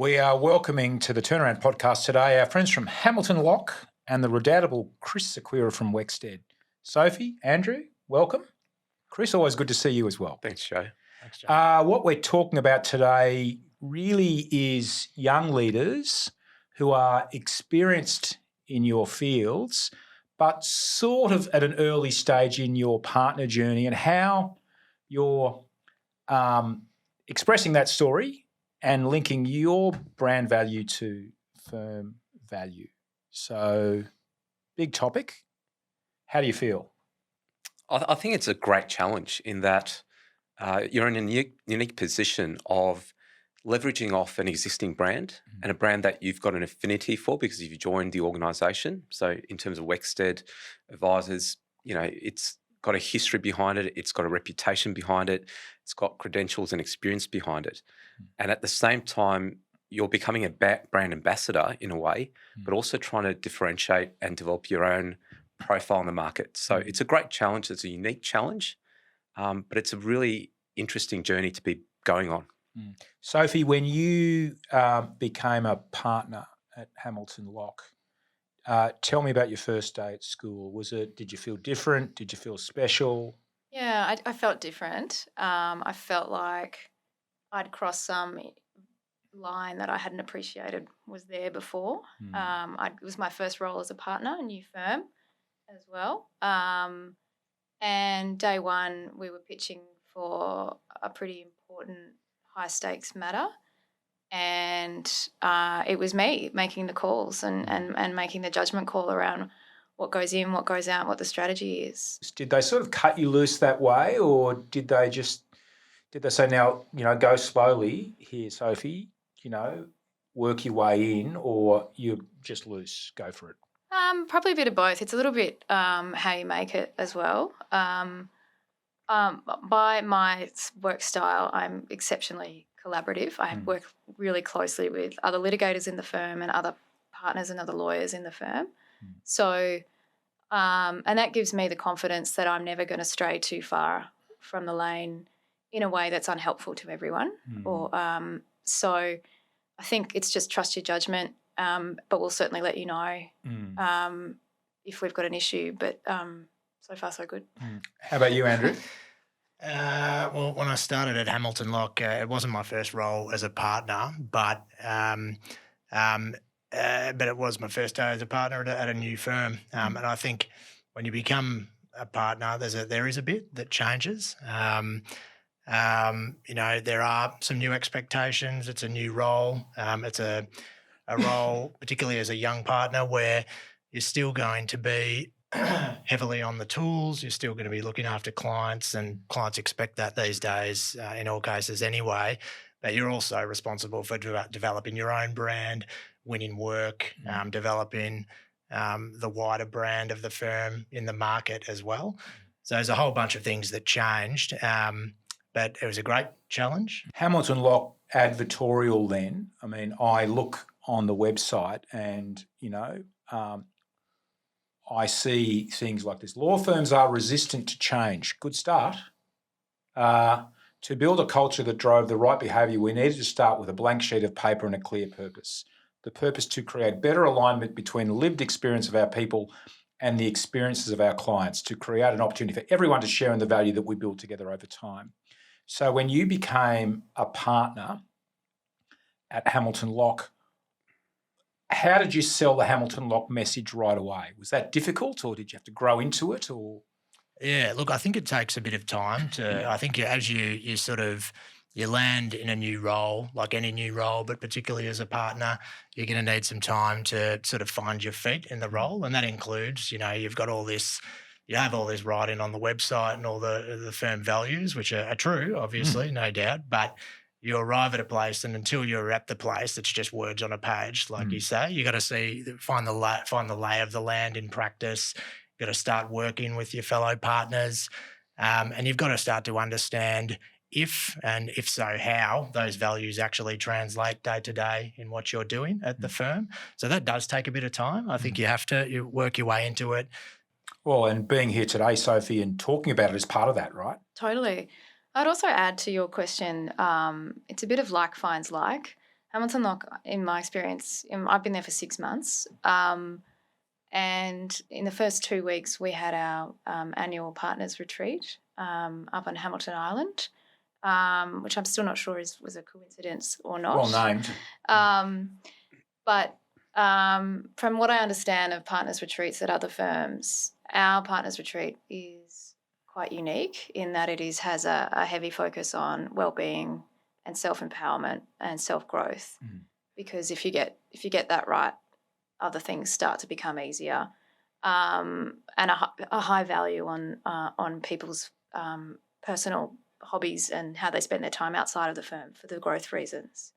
We are welcoming to the Turnaround podcast today our friends from Hamilton Locke and the redoubtable Chris Sequeira from Wexted. Sophie, Andrew, welcome. Chris, always good to see you as well. Thanks, Joe. Thanks, Joe. What we're talking about today really is young leaders who are experienced in your fields, but sort of at an early stage in your partner journey, and how you're expressing that story and linking your brand value to firm value. So, big topic. How do you feel? I think it's a great challenge in that you're in a unique position of leveraging off an existing brand and a brand that you've got an affinity for because you've joined the organisation. So in terms of Wexted Advisors, it's got a history behind it. It's got a reputation behind it. It's got credentials and experience behind it. And at the same time, you're becoming a brand ambassador in a way, but also trying to differentiate and develop your own profile in the market. So it's a great challenge. It's a unique challenge, but it's a really interesting journey to be going on. Sophie, when you became a partner at Hamilton Locke, tell me about your first day at school. Did you feel different? Did you feel special? Yeah, I felt different. I felt like I'd crossed some line that I hadn't appreciated was there before. It was my first role as a partner, a new firm as well. And day one, we were pitching for a pretty important high-stakes matter. And it was me making the calls and making the judgment call around what goes in, what goes out, what the strategy is. Did they sort of cut you loose that way, or did they say, now, go slowly here, Sophie, work your way in, or you're just loose, go for it? Probably a bit of both. It's a little bit how you make it as well. By my work style, I'm exceptionally collaborative. I work really closely with other litigators in the firm and other partners and other lawyers in the firm. So, and that gives me the confidence that I'm never going to stray too far from the lane in a way that's unhelpful to everyone. So I think it's just trust your judgment, but we'll certainly let you know if we've got an issue. But so far, so good. How about you, Andrew? Well, when I started at Hamilton Locke, it wasn't my first role as a partner, but it was my first day as a partner at a new firm. And I think when you become a partner, there is a bit that changes. There are some new expectations. It's a new role. It's a role, particularly as a young partner, where you're still going to be heavily on the tools. You're still going to be looking after clients, and clients expect that these days in all cases anyway. But you're also responsible for developing your own brand, winning work, developing the wider brand of the firm in the market as well. So there's a whole bunch of things that changed, but it was a great challenge. Hamilton Locke advertorial then, I mean, I look on the website and, I see things like this. Law firms are resistant to change. Good start. To build a culture that drove the right behaviour, we needed to start with a blank sheet of paper and a clear purpose. The purpose to create better alignment between the lived experience of our people and the experiences of our clients, to create an opportunity for everyone to share in the value that we build together over time. So when you became a partner at Hamilton Locke, how did you sell the Hamilton Locke message right away? Was that difficult, or did you have to grow into it? Or Yeah, look, I think it takes a bit of time to. I think as you sort of you land in a new role, like any new role, but particularly as a partner, you're going to need some time to sort of find your feet in the role, and that includes, you've got all this. You have all this writing on the website and all the firm values, which are true, obviously, no doubt, but you arrive at a place, and until you're at the place, it's just words on a page, like you say. You got to find the lay of the land in practice. You've got to start working with your fellow partners, and you've got to start to understand if so, how those values actually translate day to day in what you're doing at the firm. So that does take a bit of time. I think you have to work your way into it. Well, and being here today, Sophie, and talking about it is part of that, right? Totally. I'd also add to your question, it's a bit of like finds like. Hamilton Locke, in my experience, I've been there for 6 months, and in the first 2 weeks we had our annual partners retreat up on Hamilton Island, which I'm still not sure was a coincidence or not. Well named. But from what I understand of partners retreats at other firms, our partners retreat is quite unique in that it has a heavy focus on well-being and self-empowerment and self-growth. Because if you get that right, other things start to become easier, and a high value on people's personal hobbies and how they spend their time outside of the firm for the growth reasons.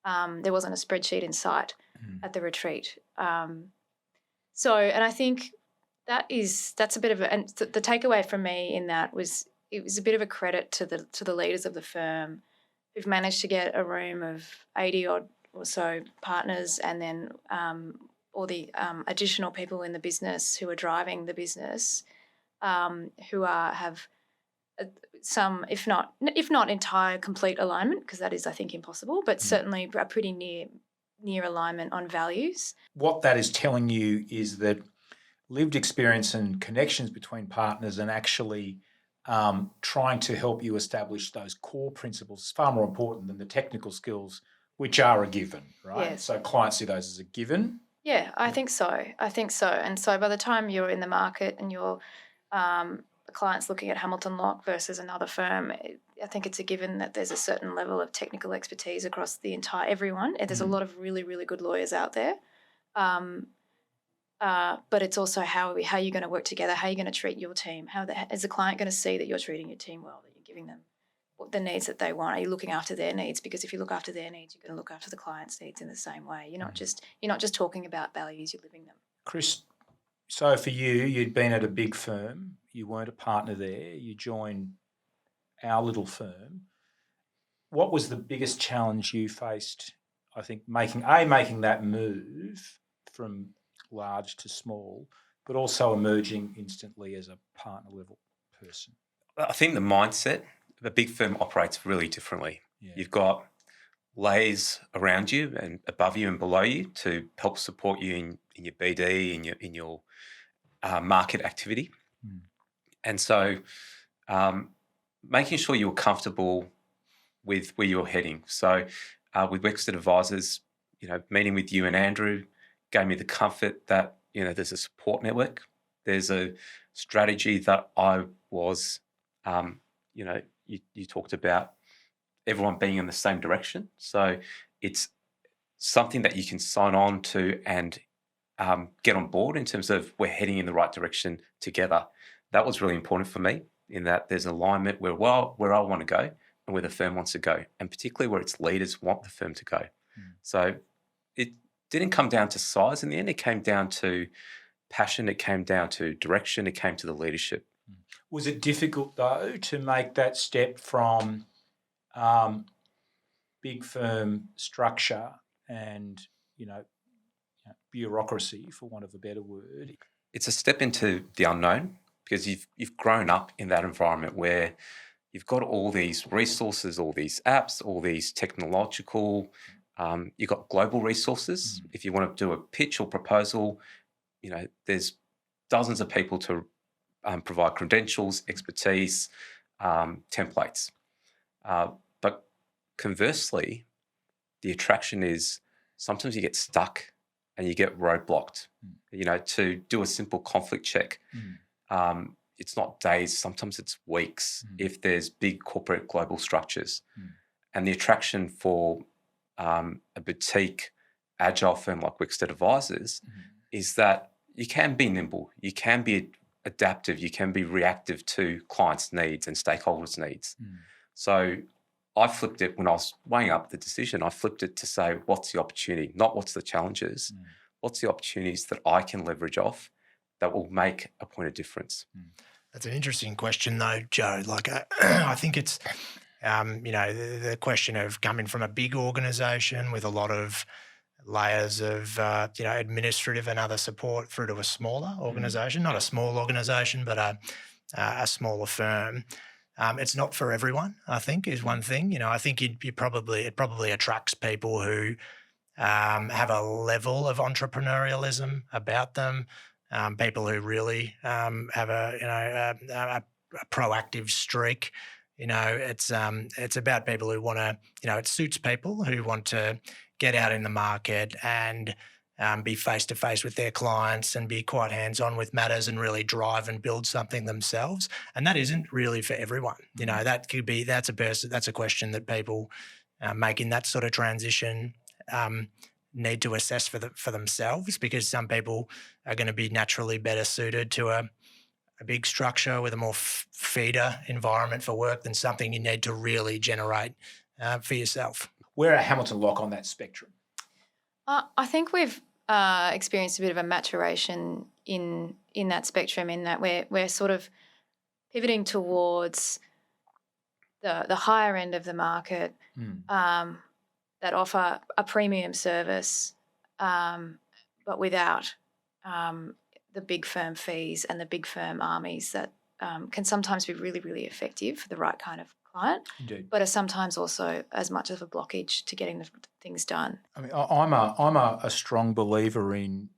There wasn't a spreadsheet in sight at the retreat. And I think that's a bit of and the takeaway from me in that was it was a bit of a credit to the leaders of the firm who've managed to get a room of 80 odd or so partners, and then all the additional people in the business who are driving the business, who have some, if not entire complete alignment, because that is, I think, impossible, but certainly a pretty near alignment on values. What that is telling you is that lived experience and connections between partners and actually trying to help you establish those core principles is far more important than the technical skills, which are a given, right? Yes. So clients see those as a given. Yeah, I think so. And so by the time you're in the market and you're clients looking at Hamilton Locke versus another firm, I think it's a given that there's a certain level of technical expertise across the entire everyone. There's a lot of really, really good lawyers out there. But it's also how you're going to work together, how you're going to treat your team, is the client going to see that you're treating your team well, that you're giving them the needs that they want. Are you looking after their needs? Because if you look after their needs, you're going to look after the client's needs in the same way. You're not just talking about values, you're living them. Chris, so for you'd been at a big firm, you weren't a partner there, you joined our little firm. What was the biggest challenge you faced, I think, making that move from large to small, but also emerging instantly as a partner level person? I think the mindset of a big firm operates really differently. Yeah. You've got layers around you and above you and below you to help support you in your BD, in your market activity. And so making sure you're comfortable with where you're heading. So with Wexted Advisors, meeting with you and Andrew gave me the comfort that, there's a support network. There's a strategy that I was, you talked about everyone being in the same direction. So it's something that you can sign on to and get on board in terms of we're heading in the right direction together. That was really important for me, in that there's alignment where I want to go and where the firm wants to go, and particularly where its leaders want the firm to go. So it didn't come down to size in the end. It came down to passion. It came down to direction. It came to the leadership. Was it difficult, though, to make that step from big firm structure and, bureaucracy, for want of a better word? It's a step into the unknown, because you've grown up in that environment where you've got all these resources, all these apps, all these technological, you've got global resources. If you want to do a pitch or proposal, there's dozens of people to provide credentials, expertise, templates. But conversely, the attraction is sometimes you get stuck and you get roadblocked. To do a simple conflict check, it's not days, sometimes it's weeks if there's big corporate global structures. And the attraction for a boutique agile firm like Wexted Advisors is that you can be nimble, you can be adaptive, you can be reactive to clients' needs and stakeholders' needs. So I flipped it when I was weighing up the decision. I flipped it to say, what's the opportunity? Not what's the challenges. What's the opportunities that I can leverage off that will make a point of difference? That's an interesting question, though, Joe. I think it's, the question of coming from a big organisation with a lot of layers of, administrative and other support through to a smaller organisation, not a small organisation, but a smaller firm. It's not for everyone, I think, is one thing. You know, I think it probably attracts people who have a level of entrepreneurialism about them, people who really have a proactive streak. You know, it's about people who want to, you know, it suits people who want to get out in the market and be face to face with their clients and be quite hands on with matters and really drive and build something themselves. And that isn't really for everyone. You know, that's a question that people making that sort of transition need to assess for themselves, because some people are going to be naturally better suited to a big structure with a more feeder environment for work than something you need to really generate for yourself. Where are Hamilton Locke on that spectrum? I think we've experienced a bit of a maturation in that spectrum, in that we're sort of pivoting towards the higher end of the market that offer a premium service, but without the big firm fees and the big firm armies that can sometimes be really, really effective for the right kind of client, Indeed. but are sometimes also as much of a blockage to getting the things done. I mean, I'm a strong believer in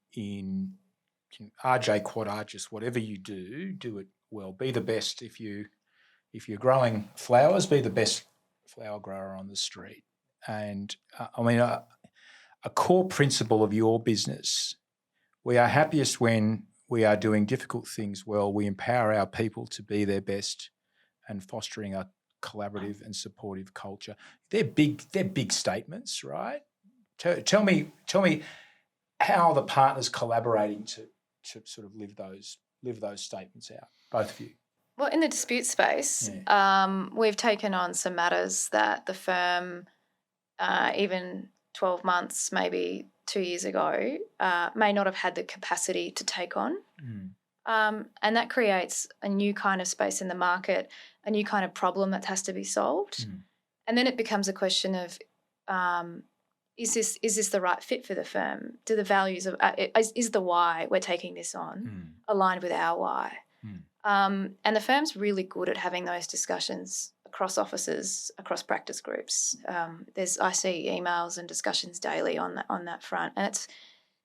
RJ Quadratus, whatever you do it well. Be the best. If you're growing flowers, be the best flower grower on the street. And I mean, a core principle of your business: we are happiest when we are doing difficult things well. We empower our people to be their best, and fostering a collaborative and supportive culture. They're big statements, right? Tell me how the partners collaborating to sort of live those statements out, both of you. Well, in the dispute space, we've taken on some matters that the firm, even 12 months, maybe 2 years ago, may not have had the capacity to take on. And that creates a new kind of space in the market, a new kind of problem that has to be solved. And then it becomes a question of, is this the right fit for the firm? Do the values of is the why we're taking this on aligned with our why? And the firm's really good at having those discussions across offices, across practice groups. I see emails and discussions daily on that front, and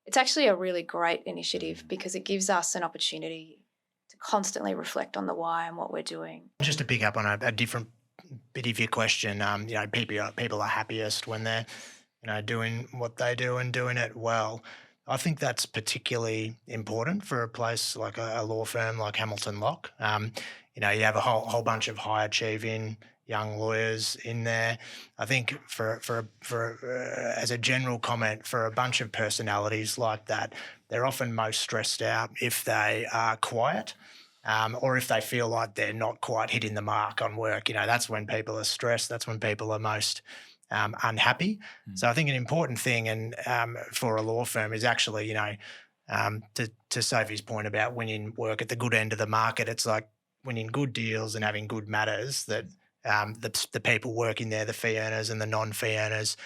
it's actually a really great initiative because it gives us an opportunity to constantly reflect on the why and what we're doing. Just to pick up on a different bit of your question, you know, people are happiest when they're, you know, doing what they do and doing it well. I think that's particularly important for a place like a law firm like Hamilton Locke. You know, you have a whole bunch of high achieving young lawyers in there. I think for as a general comment, for a bunch of personalities like that, they're often most stressed out if they are quiet. Or if they feel like they're not quite hitting the mark on work. You know, that's when people are stressed. That's when people are most unhappy. So I think an important thing and for a law firm is actually, you know, to Sophie's point about winning work at the good end of the market, it's like winning good deals and having good matters that the people working there, the fee earners and the non-fee earners,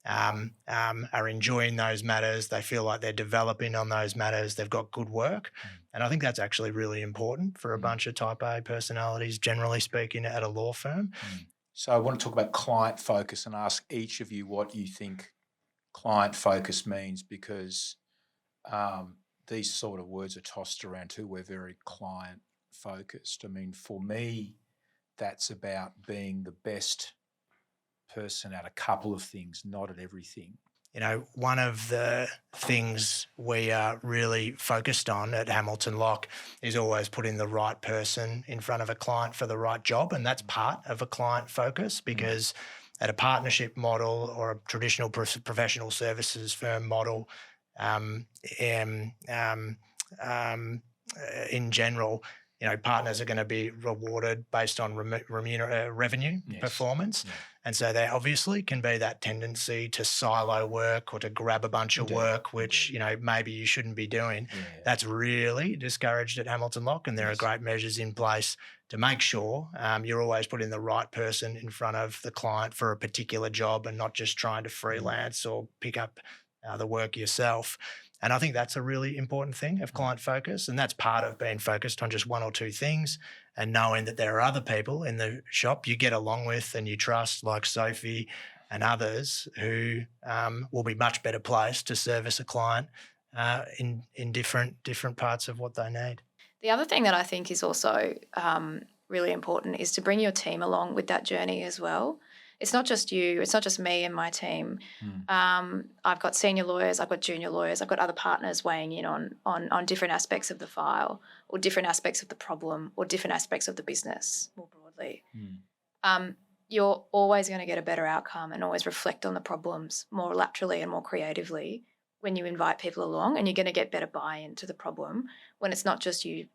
are enjoying those matters. They feel like they're developing on those matters. They've got good work. And I think that's actually really important for a bunch of type A personalities, generally speaking, at a law firm. So I want to talk about client focus and ask each of you what you think client focus means, because these sort of words are tossed around too. We're very client focused. I mean, for me, that's about being the best person at a couple of things, not at everything. You know, one of the things we are really focused on at Hamilton Locke is always putting the right person in front of a client for the right job. And that's part of a client focus, because at a partnership model or a traditional professional services firm model, in general, you know, partners are going to be rewarded based on revenue performance. And so there obviously can be that tendency to silo work or to grab a bunch of work, which, you know, maybe you shouldn't be doing. That's really discouraged at Hamilton Locke, and there are great measures in place to make sure you're always putting the right person in front of the client for a particular job and not just trying to freelance or pick up the work yourself. And I think that's a really important thing of client focus. And that's part of being focused on just one or two things and knowing that there are other people in the shop you get along with and you trust, like Sophie and others, who will be much better placed to service a client in different parts of what they need. The other thing that I think is also really important is to bring your team along with that journey as well. It's not just you, it's not just me and my team. I've got senior lawyers, I've got junior lawyers, I've got other partners weighing in on different aspects of the file or different aspects of the problem or different aspects of the business more broadly. You're always going to get a better outcome and always reflect on the problems more laterally and more creatively when you invite people along, and you're going to get better buy-in to the problem when it's not just you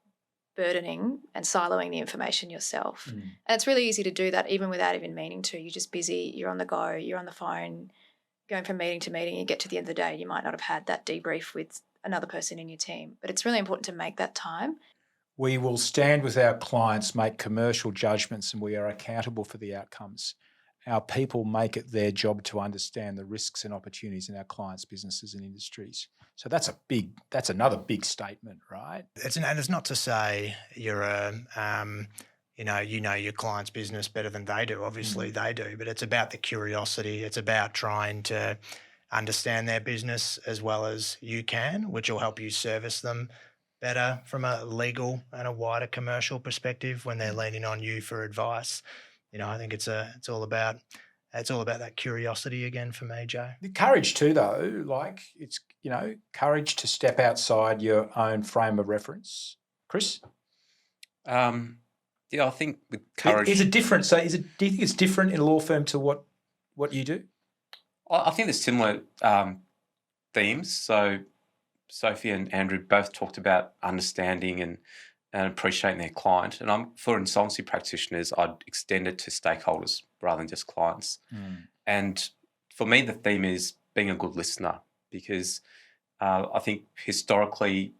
burdening and siloing the information yourself. And it's really easy to do that even without even meaning to. You're just busy, you're on the go, you're on the phone, going from meeting to meeting. You get to the end of the day, you might not have had that debrief with another person in your team. But it's really important to make that time. We will stand with our clients, make commercial judgments, and we are accountable for the outcomes. Our people make it their job to understand the risks and opportunities in our clients' businesses and industries. So that's another big statement, right? And it's not to say you're you know your client's business better than they do. Obviously they do, but it's about the curiosity. It's about trying to understand their business as well as you can, which will help you service them better from a legal and a wider commercial perspective when they're leaning on you for advice. I think it's all about that curiosity again for me, Joe. The courage too, though, like it's courage to step outside your own frame of reference. Chris? Yeah, I think with courage, is it different? So, do you think it's different in a law firm to what you do? I think there's similar themes. So Sophie and Andrew both talked about understanding and appreciating their client. And for insolvency practitioners, I'd extend it to stakeholders rather than just clients. And for me, the theme is being a good listener, because I think historically,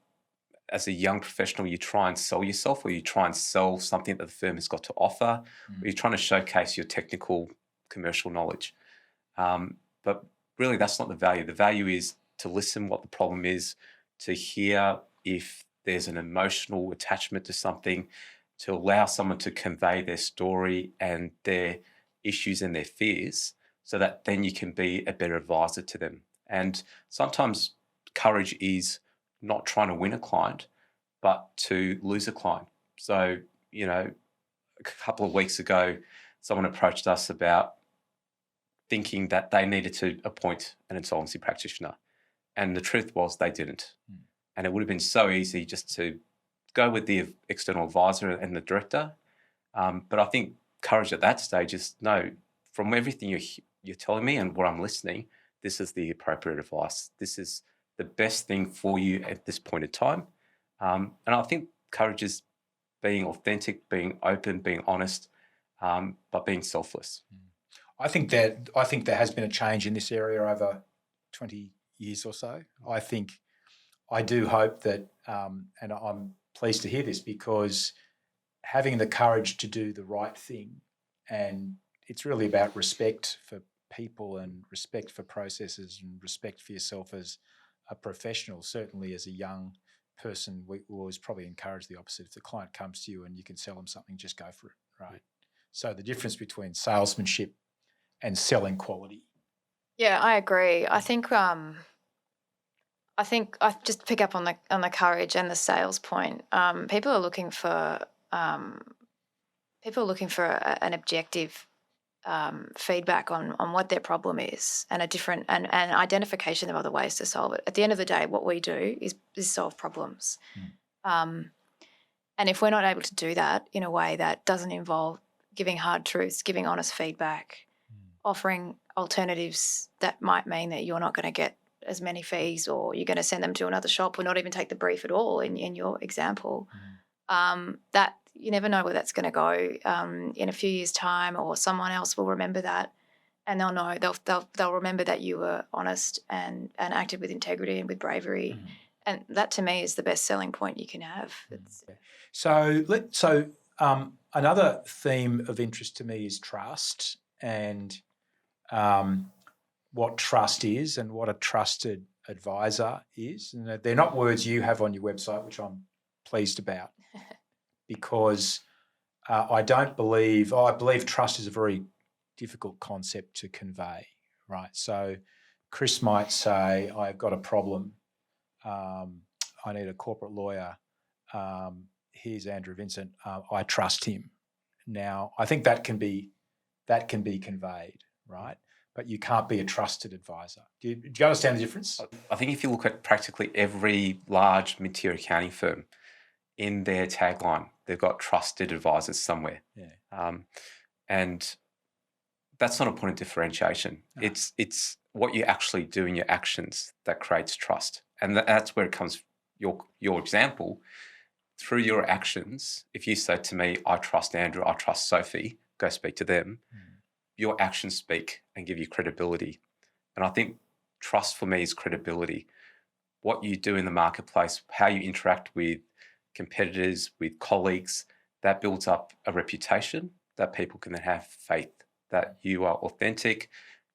as a young professional, you try and sell yourself, or you try and sell something that the firm has got to offer, or you're trying to showcase your technical commercial knowledge. But really, that's not the value. The value is to listen what the problem is, to hear if there's an emotional attachment to something, to allow someone to convey their story and their issues and their fears, so that then you can be a better advisor to them. And sometimes courage is not trying to win a client, but to lose a client. So, a couple of weeks ago, someone approached us about thinking that they needed to appoint an insolvency practitioner. And the truth was they didn't. And it would have been so easy just to go with the external advisor and the director. But I think courage at that stage is, no, from everything you're telling me and what I'm listening, this is the appropriate advice. This is the best thing for you at this point in time. And I think courage is being authentic, being open, being honest, but being selfless. I think there has been a change in this area over 20 years or so. I do hope that, and I'm pleased to hear this, because having the courage to do the right thing, and it's really about respect for people and respect for processes and respect for yourself as a professional. Certainly as a young person, we always probably encourage the opposite. If the client comes to you and you can sell them something, just go for it, right? So the difference between salesmanship and selling quality. Yeah, I agree. I think I just pick up on the courage and the sales point. People are looking for an objective feedback on what their problem is, and an identification of other ways to solve it. At the end of the day, what we do is solve problems. And if we're not able to do that in a way that doesn't involve giving hard truths, giving honest feedback, offering alternatives that might mean that you're not going to get as many fees, or you're going to send them to another shop or not even take the brief at all in your example, that you never know where that's going to go in a few years' time, or someone else will remember that, and they'll know, they'll remember that you were honest and acted with integrity and with bravery. And that to me is the best selling point you can have. So another theme of interest to me is trust, and what trust is and what a trusted advisor is. And they're not words you have on your website, which I'm pleased about, because I believe trust is a very difficult concept to convey, right? So Chris might say, I've got a problem. I need a corporate lawyer. Here's Andrew Vincent. I trust him. Now, I think that can be conveyed, right? But you can't be a trusted advisor. Do you understand the difference? I think if you look at practically every large mid-tier accounting firm, in their tagline, they've got trusted advisors somewhere. Yeah. And that's not a point of differentiation. No. It's what you actually do in your actions that creates trust. And that's where it comes, your example, through your actions. If you say to me, I trust Andrew, I trust Sophie, go speak to them, your actions speak and give you credibility. And I think trust for me is credibility. What you do in the marketplace, how you interact with competitors, with colleagues, that builds up a reputation that people can then have faith that you are authentic,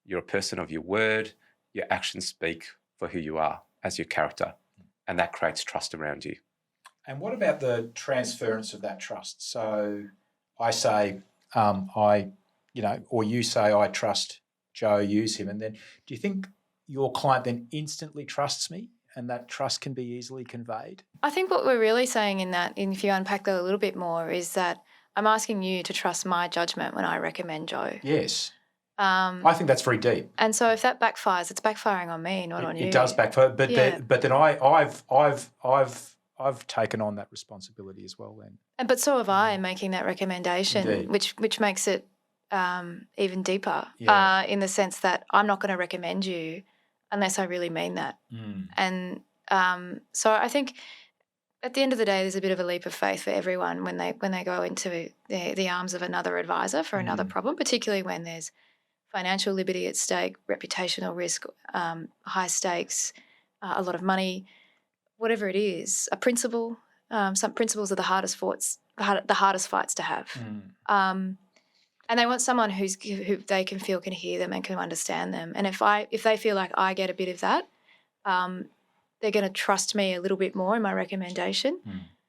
you're a person of your word, your actions speak for who you are as your character, and that creates trust around you. And what about the transference of that trust? So I say, or you say, I trust Joe, use him. And then do you think your client then instantly trusts me and that trust can be easily conveyed? I think what we're really saying in that, and if you unpack that a little bit more, is that I'm asking you to trust my judgment when I recommend Joe. Yes. I think that's very deep. And so if that backfires, it's backfiring on me, not on you. It does backfire, but then I've taken on that responsibility as well. Then, but so have I in making that recommendation, which makes it even deeper in the sense that I'm not going to recommend you unless I really mean that. And so I think at the end of the day, there's a bit of a leap of faith for everyone when they go into the arms of another advisor for another problem, particularly when there's financial liberty at stake, reputational risk, high stakes, a lot of money, whatever it is, a principle. Some principles are the hardest fights to have. And they want someone who they can feel can hear them and can understand them. And if they feel like I get a bit of that, they're going to trust me a little bit more in my recommendation.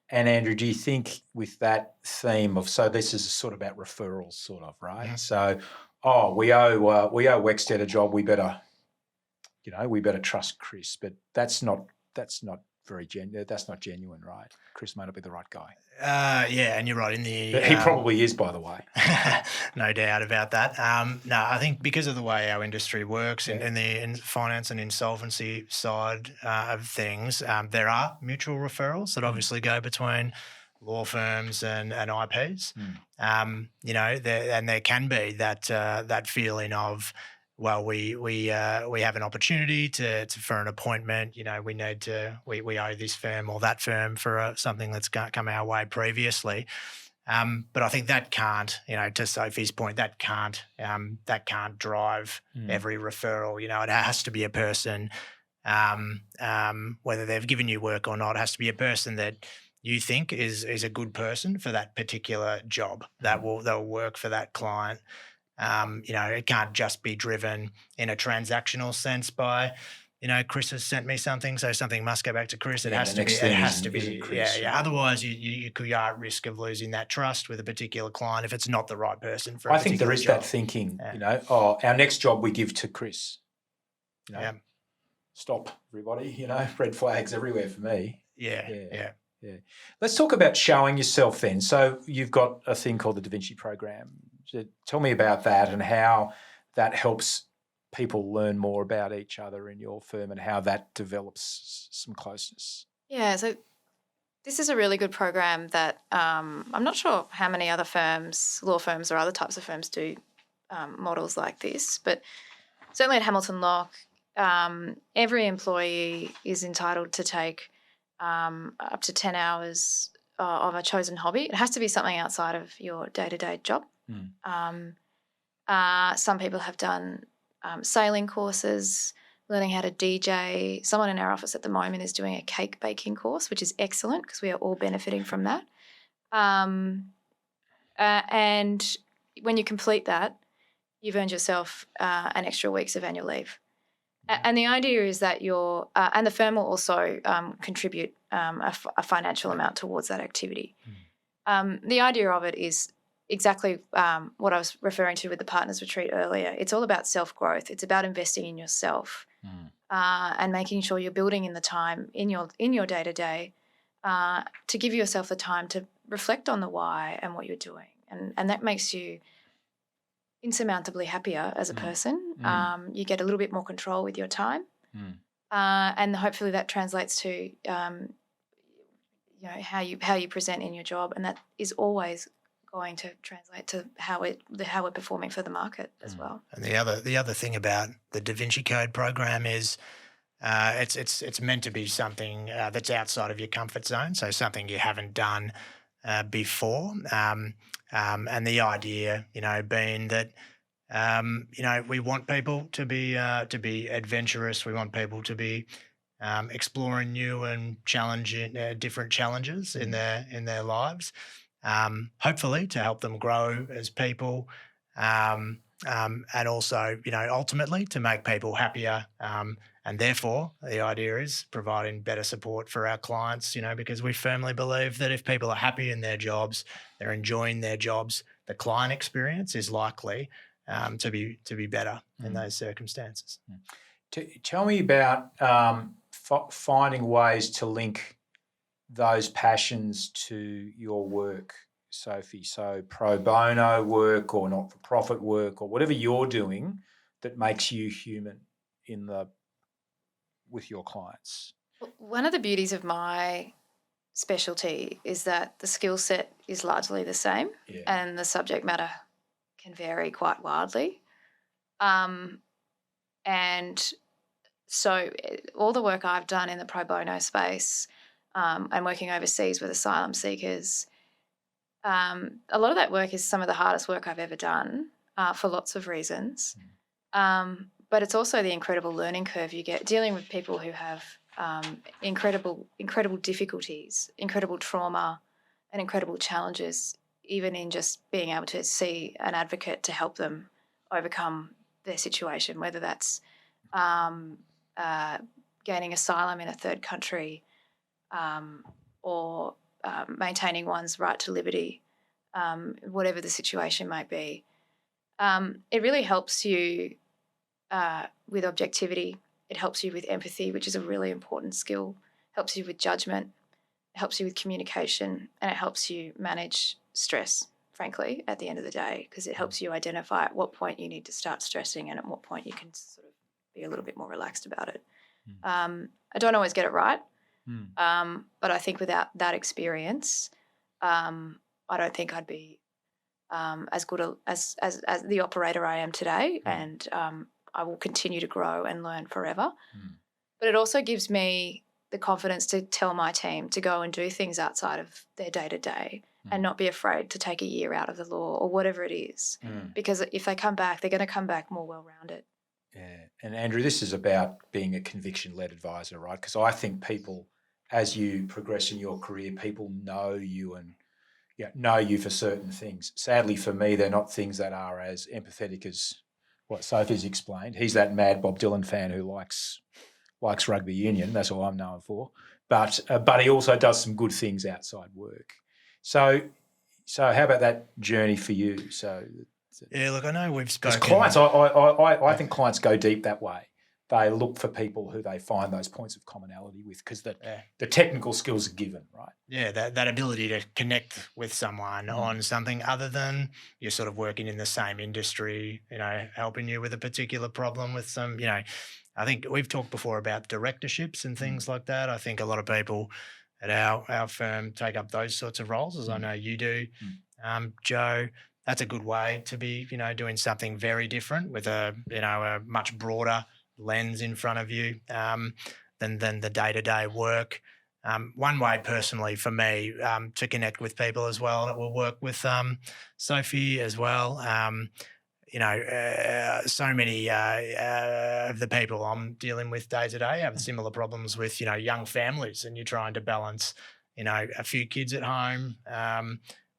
And Andrew, do you think with that theme of, so this is sort of about referrals, sort of, right? Yeah. So, we owe Wexted a job. We better trust Chris, but that's not very genuine. That's not genuine, right? Chris may not be the right guy. And you're right. He probably is, by the way. No doubt about that. No, I think because of the way our industry works in the finance and insolvency side of things, there are mutual referrals that obviously go between law firms and IPs. And there can be that feeling of, well, we have an opportunity for an appointment. We owe this firm or that firm for something that's come our way previously. But I think that can't, to Sophie's point, that can't drive every referral. It has to be a person, whether they've given you work or not, it has to be a person that you think is a good person for that particular job that will work for that client. It can't just be driven in a transactional sense by, Chris has sent me something, so something must go back to Chris. It has to be. Chris. Otherwise, you are at risk of losing that trust with a particular client if it's not the right person for. I think there is that thinking. Our next job we give to Chris. Stop, everybody. Red flags everywhere for me. Yeah. Let's talk about showing yourself then. So you've got a thing called the Da Vinci program. So tell me about that and how that helps people learn more about each other in your firm and how that develops some closeness. Yeah, so this is a really good program that I'm not sure how many other firms, law firms or other types of firms do models like this, but certainly at Hamilton Locke, every employee is entitled to take up to 10 hours of a chosen hobby. It has to be something outside of your day-to-day job. Some people have done sailing courses, learning how to DJ. Someone in our office at the moment is doing a cake baking course, which is excellent because we are all benefiting from that. And when you complete that, you've earned yourself an extra weeks of annual leave. And the idea is that and the firm will also contribute a financial amount towards that activity. The idea of it is exactly what I was referring to with the Partners Retreat earlier. It's all about self-growth. It's about investing in yourself and making sure you're building in the time in your day-to-day to give yourself the time to reflect on the why and what you're doing. And that makes you insurmountably happier as a person. You get a little bit more control with your time, and hopefully that translates to how you present in your job, and that is always going to translate to how we're performing for the market as well. And the other thing about the Da Vinci Code program is it's meant to be something that's outside of your comfort zone, so something you haven't done before. And the idea, being that we want people to be adventurous. We want people to be exploring new and challenging different challenges in their lives. Hopefully to help them grow as people, and also ultimately to make people happier. And therefore, the idea is providing better support for our clients, because we firmly believe that if people are happy in their jobs, they're enjoying their jobs, the client experience is likely to be better in those circumstances. Tell me about finding ways to link those passions to your work, Sophie. So pro bono work or not-for-profit work or whatever you're doing that makes you human with your clients. One of the beauties of my specialty is that the skill set is largely the same, and the subject matter can vary quite wildly. And so all the work I've done in the pro bono space and working overseas with asylum seekers, a lot of that work is some of the hardest work I've ever done for lots of reasons. But it's also the incredible learning curve you get dealing with people who have incredible difficulties, incredible trauma, and incredible challenges, even in just being able to see an advocate to help them overcome their situation, whether that's gaining asylum in a third country or maintaining one's right to liberty, whatever the situation might be. It really helps you with objectivity. It helps you with empathy, which is a really important skill. It helps you with judgment. It helps you with communication, and it helps you manage stress, frankly, at the end of the day, because it helps you identify at what point you need to start stressing and at what point you can sort of be a little bit more relaxed about it. I don't always get it right, but I think without that experience, I don't think I'd be as good as the operator I am today, and I will continue to grow and learn forever. But it also gives me the confidence to tell my team to go and do things outside of their day-to-day and not be afraid to take a year out of the law or whatever it is, because if they come back, they're going to come back more well-rounded. Yeah. And Andrew, this is about being a conviction-led advisor, right? Because I think people, as you progress in your career, people know you and know you for certain things. Sadly for me, they're not things that are as empathetic as what Sophie's explained. He's that mad Bob Dylan fan who likes rugby union. That's all I'm known for. But he also does some good things outside work. So how about that journey for you? Yeah, look, I know we've spoken. Because clients, I think clients go deep that way. They look for people who they find those points of commonality with, because the technical skills are given, right? Yeah, that ability to connect with someone on something other than you're sort of working in the same industry, helping you with a particular problem with some, I think we've talked before about directorships and things like that. I think a lot of people at our firm take up those sorts of roles, as I know you do, Joe. That's a good way to be, doing something very different with a much broader lens in front of you than the day-to-day work. One way personally for me to connect with people as well, and it will work with Sophie as well. So many of the people I'm dealing with day to day have similar problems with, young families, and you're trying to balance, a few kids at home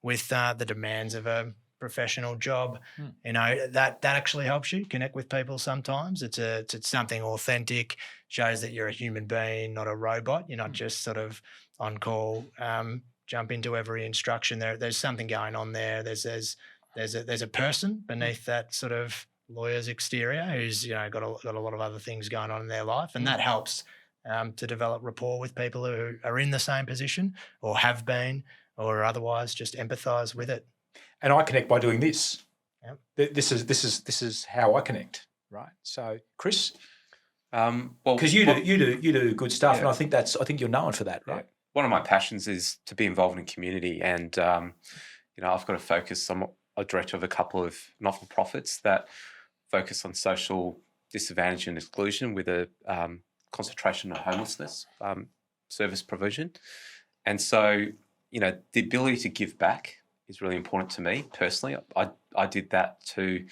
with the demands of a professional job. You know, that actually helps you connect with people sometimes. It's something authentic, shows that you're a human being, not a robot. You're not just sort of on call, jump into every instruction. There's something going on there. There's a person beneath that sort of lawyer's exterior who's, you know, got a lot of other things going on in their life, and that helps to develop rapport with people who are in the same position or have been, or otherwise just empathise with it. And I connect by doing this. Yep. This is how I connect, right? So, Chris, well, because you do good stuff, Yeah. and I think you're known for that, right? Yeah. One of my passions is to be involved in community, and you know, I've got a focus. I'm a director of a couple of not-for-profits that focus on social disadvantage and exclusion with a concentration on homelessness service provision. And so, you know, the ability to give back is really important to me personally. I did that to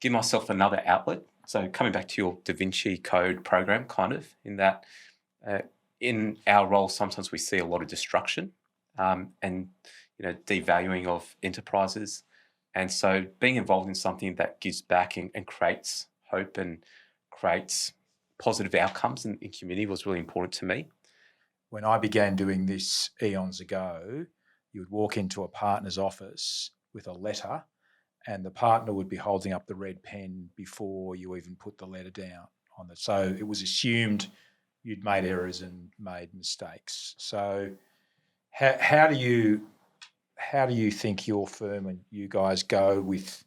give myself another outlet. So coming back to your Da Vinci Code program, kind of, in that in our role, sometimes we see a lot of destruction and, you know, devaluing of enterprises. And so being involved in something that gives back and creates hope and creates positive outcomes in community was really important to me. When I began doing this eons ago, you would walk into a partner's office with a letter, and the partner would be holding up the red pen before you even put the letter down on it. So it was assumed you'd made errors and made mistakes. So how do you think your firm and you guys go with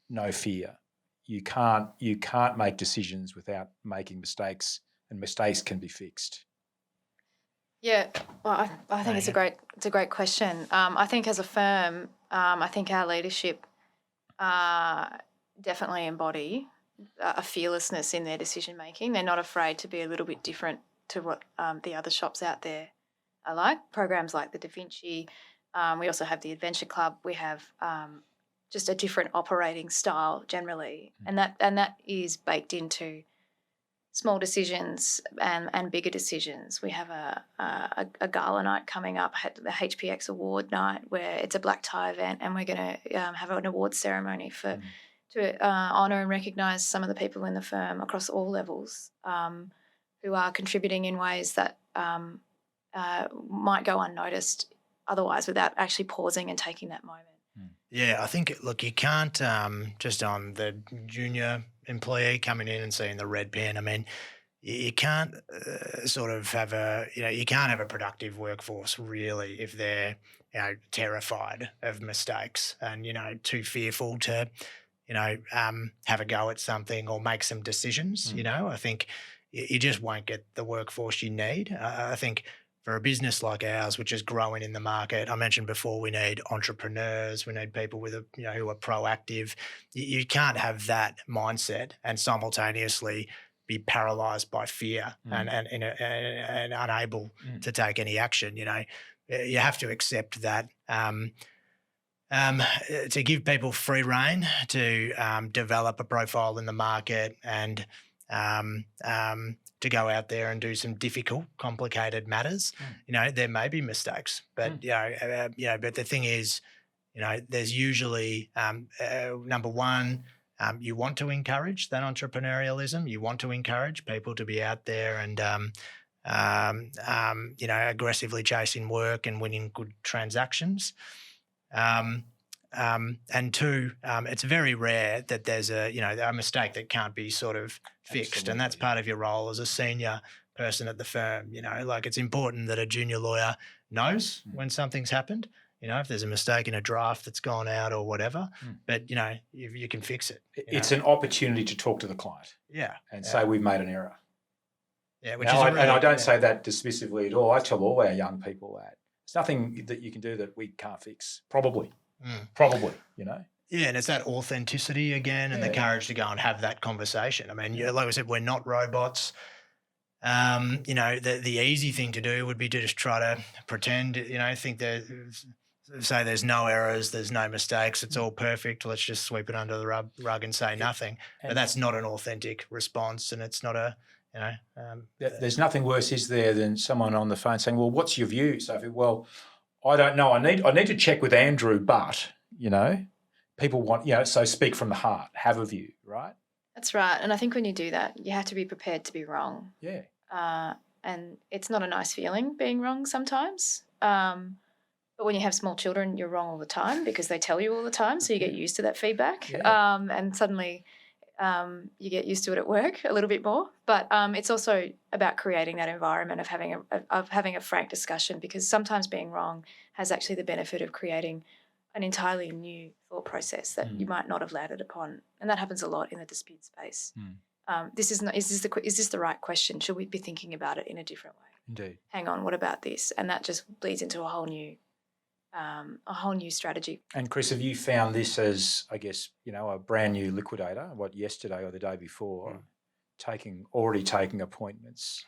no fear? You can't make decisions without making mistakes, and mistakes can be fixed. Yeah, well, I think it's a great question. I think as a firm, I think our leadership definitely embody a fearlessness in their decision making. They're not afraid to be a little bit different to what the other shops out there are like. Programs like the Da Vinci. We also have the Adventure Club. We have just a different operating style generally, and that is baked into small decisions and bigger decisions. We have a gala night coming up, the HPX Award Night, where it's a black tie event, and we're going to have an awards ceremony to honour and recognise some of the people in the firm across all levels who are contributing in ways that might go unnoticed otherwise without actually pausing and taking that moment. Yeah, I think, look, you can't just on the junior employee coming in and seeing the red pen. I mean, you can't sort of have you can't have a productive workforce really if they're, you know, terrified of mistakes and, you know, too fearful to, you know, have a go at something or make some decisions. You know, I think you just won't get the workforce you need. I think for a business like ours, which is growing in the market, I mentioned before, we need entrepreneurs, we need people with who are proactive. You can't have that mindset and simultaneously be paralysed by fear and unable to take any action. You know, you have to accept that. To give people free rein to develop a profile in the market and to go out there and do some difficult, complicated matters. You know, there may be mistakes, but but the thing is, you know, there's usually number one, you want to encourage that entrepreneurialism. You want to encourage people to be out there and you know, aggressively chasing work and winning good transactions. And two, it's very rare that there's a mistake that can't be sort of fixed. Absolutely. And that's part of your role as a senior person at the firm. You know, like, it's important that a junior lawyer knows when something's happened, you know, if there's a mistake in a draft that's gone out or whatever, but, you know, you can fix it. It's an opportunity to talk to the client. Yeah. And say we've made an error. Yeah, which now, and I don't say that dismissively at all. I tell all our young people that. There's nothing that you can do that we can't fix, probably. Probably, you know. Yeah, and it's that authenticity again and the courage to go and have that conversation. I mean, like I said, we're not robots. You know, the easy thing to do would be to just try to pretend, you know, say there's no errors, there's no mistakes, it's all perfect, let's just sweep it under the rug and say nothing. But that's not an authentic response, and it's not a, you know. There's nothing worse, is there, than someone on the phone saying, well, what's your view, Sophie? Well, I don't know. I need to check with Andrew, but, people want, so speak from the heart, have a view, right? That's right. And I think when you do that, you have to be prepared to be wrong. Yeah. And it's not a nice feeling being wrong sometimes. But when you have small children, you're wrong all the time because they tell you all the time. So you get used to that feedback. Yeah. And suddenly you get used to it at work a little bit more. But it's also about creating that environment of having a frank discussion, because sometimes being wrong has actually the benefit of creating an entirely new thought process that you might not have landed upon. And that happens a lot in the dispute space. Is this the right question? Should we be thinking about it in a different way? Indeed. Hang on, what about this? And that just bleeds into a whole new strategy. And Chris, have you found this as, I guess, a brand new liquidator, yesterday or the day before, already taking appointments,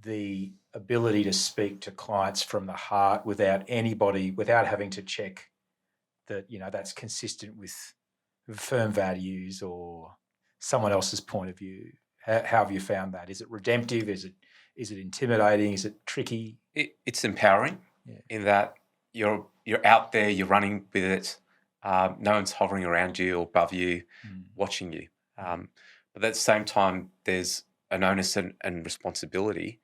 the ability to speak to clients from the heart without having to check that, that's consistent with firm values or someone else's point of view? How have you found that? Is it redemptive? Is it intimidating? Is it tricky? It's empowering in that you're out there, you're running with it. No one's hovering around you or above you, watching you. But at the same time, there's an onus and responsibility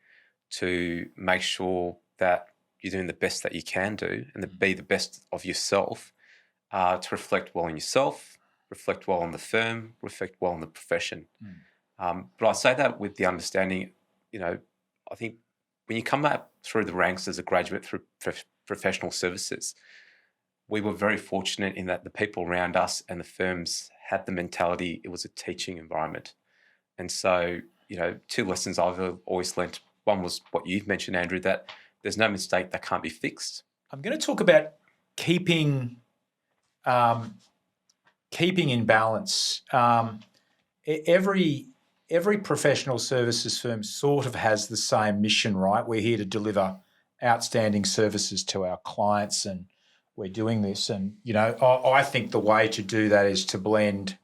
to make sure that you're doing the best that you can do and to be the best of yourself, to reflect well on yourself, reflect well on the firm, reflect well on the profession. But I say that with the understanding, I think when you come up through the ranks as a graduate through professional services, we were very fortunate in that the people around us and the firms had the mentality it was a teaching environment. And so, two lessons I've always learnt. One was what you've mentioned, Andrew, that there's no mistake that can't be fixed. I'm going to talk about keeping in balance. Every professional services firm sort of has the same mission, right? We're here to deliver outstanding services to our clients, and we're doing this. And, I think the way to do that is to blend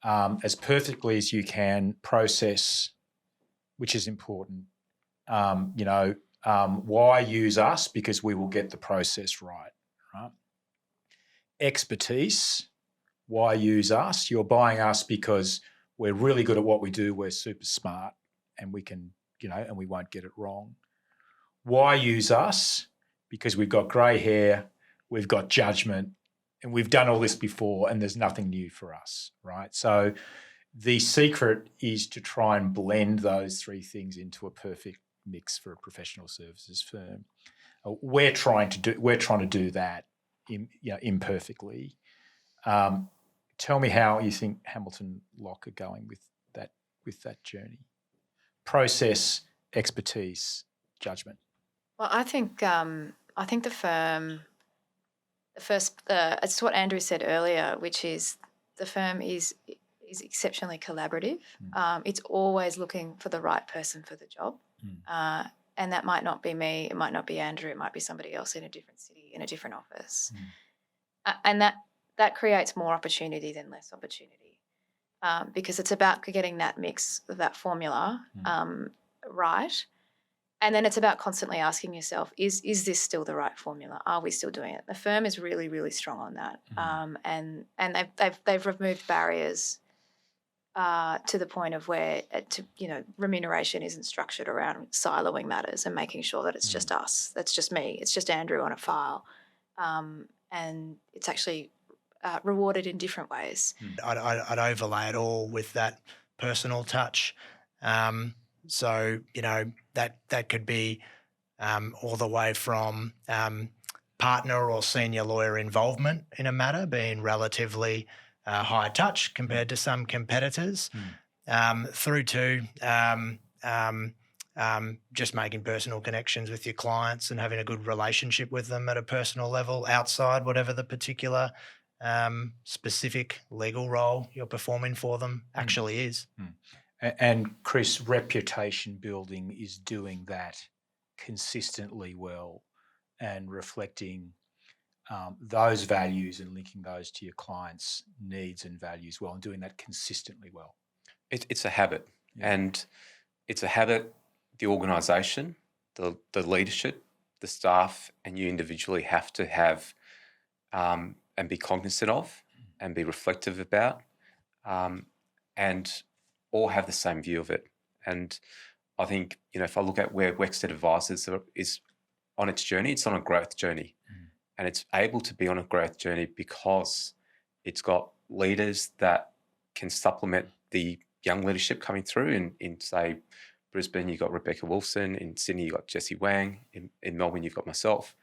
as perfectly as you can process, which is important. Why use us? Because we will get the process right? Expertise. Why use us? You're buying us because we're really good at what we do. We're super smart and we can, and we won't get it wrong. Why use us? Because we've got grey hair, we've got judgment, and we've done all this before and there's nothing new for us, right? So the secret is to try and blend those three things into a perfect mix for a professional services firm. We're trying to do that imperfectly. Tell me how you think Hamilton Locke are going with that journey. Process, expertise, judgment. Well, I think the firm, it's what Andrew said earlier, which is the firm is exceptionally collaborative. It's always looking for the right person for the job. And that might not be me, it might not be Andrew, it might be somebody else in a different city, in a different office. And that creates more opportunity than less opportunity, because it's about getting that mix, that formula right. And then it's about constantly asking yourself, is this still the right formula? Are we still doing it? The firm is really, really strong on that. And they've removed barriers to the point of where remuneration isn't structured around siloing matters and making sure that it's just us, that's just me, it's just Andrew on a file, and it's actually rewarded in different ways. I'd overlay it all with that personal touch. So that could be all the way from partner or senior lawyer involvement in a matter being relatively high touch compared to some competitors, through to just making personal connections with your clients and having a good relationship with them at a personal level outside whatever the particular specific legal role you're performing for them actually is. And Chris, reputation building is doing that consistently well and reflecting those values and linking those to your clients' needs and values well, and doing that consistently well. It's a habit, and it's a habit. The organisation, the leadership, the staff and you individually have to have and be cognizant of and be reflective about, and all have the same view of it. And I think, if I look at where Wexted Advisors is on its journey, it's on a growth journey. And it's able to be on a growth journey because it's got leaders that can supplement the young leadership coming through. In say, Brisbane, you've got Rebecca Wilson. In Sydney, you've got Jessie Wang. In Melbourne, you've got myself.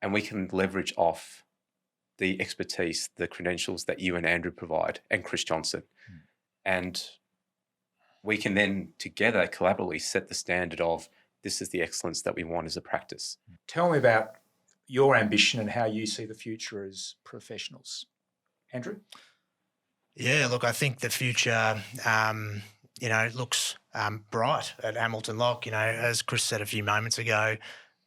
And we can leverage off the expertise, the credentials that you and Andrew provide, and Chris Johnson. And we can then together collaboratively set the standard of this is the excellence that we want as a practice. Tell me about your ambition and how you see the future as professionals. Andrew? Yeah, look, I think the future, looks bright at Hamilton Locke. As Chris said a few moments ago,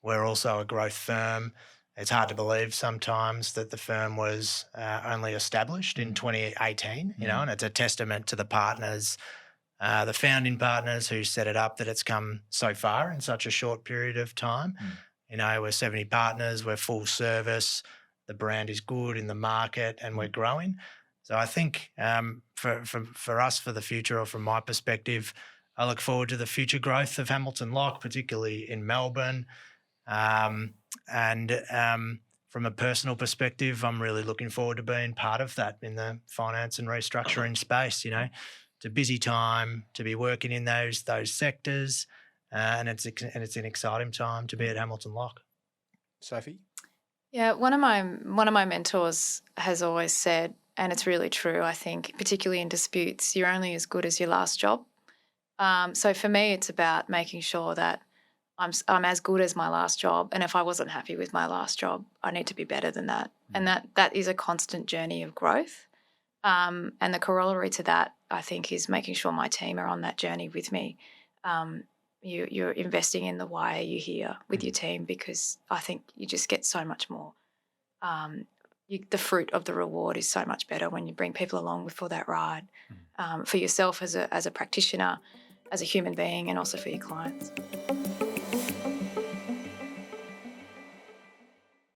we're also a growth firm. It's hard to believe sometimes that the firm was only established in 2018, and it's a testament to the partners, the founding partners who set it up, that it's come so far in such a short period of time. We're 70 partners, we're full service, the brand is good in the market, and we're growing. So I think for us, for the future, or from my perspective, I look forward to the future growth of Hamilton Locke, particularly in Melbourne. And from a personal perspective, I'm really looking forward to being part of that in the finance and restructuring space. It's a busy time to be working in those sectors, and it's an exciting time to be at Hamilton Locke. Sophie? Yeah, one of my mentors has always said, and it's really true, I think, particularly in disputes, you're only as good as your last job. So for me, it's about making sure that I'm as good as my last job, and if I wasn't happy with my last job, I need to be better than that. And that is a constant journey of growth. And the corollary to that, I think, is making sure my team are on that journey with me. You're investing in the why are you here with your team, because I think you just get so much more. The fruit of the reward is so much better when you bring people along for that ride, for yourself as a practitioner, as a human being, and also for your clients.